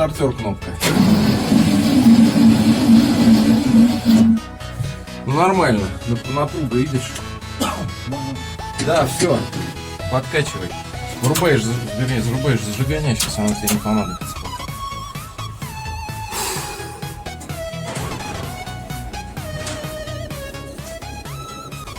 стартер кнопка. Ну нормально, напруга, видишь? Да, все, подкачивай. Врубаешь, вернее, зарубаешь зажигание, сейчас оно тебе не понадобится.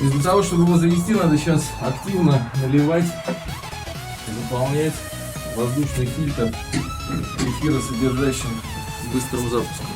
И для того, чтобы его завести, надо сейчас активно наливать и заполнять воздушный фильтр эфиросодержащим быстрым запуском.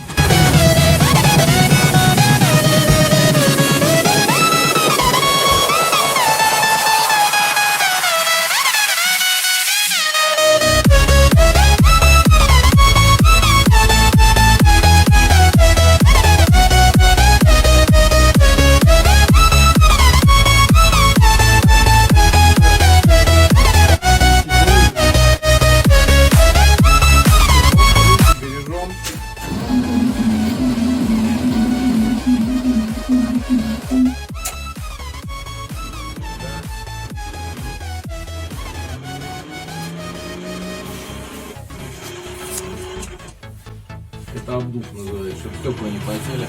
Это обдув называется, чтобы стекла не потели.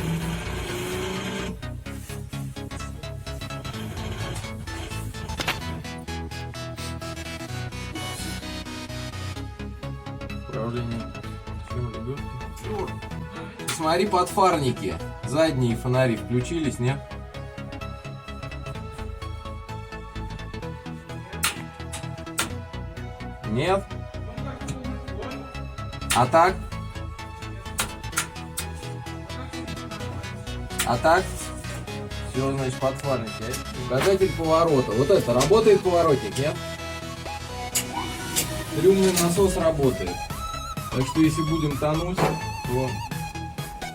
Управление. Смотри, подфарники. Задние фонари включились, нет? Нет? А так? А так? Все, значит, подфарники. Показатель поворота. Вот это, работает поворотник, нет? Трюмный насос работает. Так что если будем тонуть, то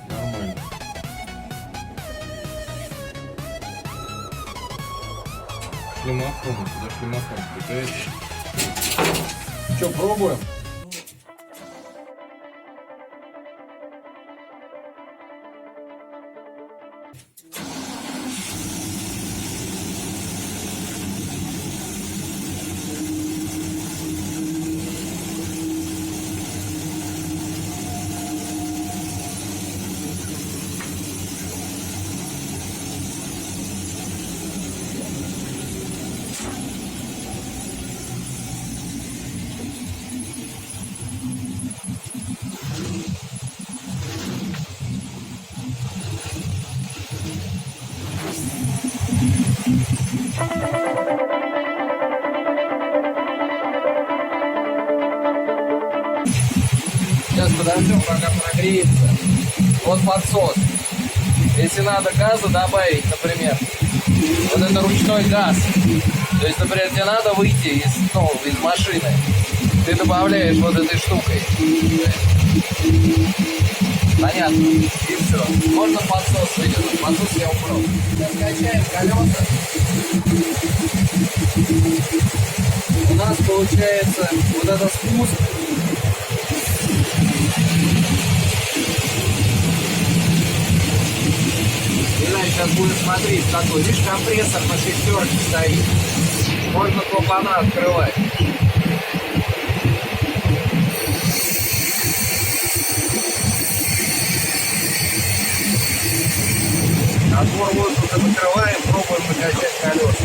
нормально. Шлемофон, сюда шлемофон втыкается. Что, пробуем? Сейчас подождем, пока прогреется. Вот подсос. Если надо газа добавить, например, вот это ручной газ. То есть, например, тебе надо выйти из машины. Ты добавляешь вот этой штукой. Понятно. И все. Можно подсос выдернуть. Подсос я убрал. Сейчас качаем колеса. У нас получается вот этот спуск. Сейчас будем смотреть, какой. Видишь, компрессор на шестерке стоит. Можно клапана открывать. Отбор воздуха закрываем, пробуем накачать колеса.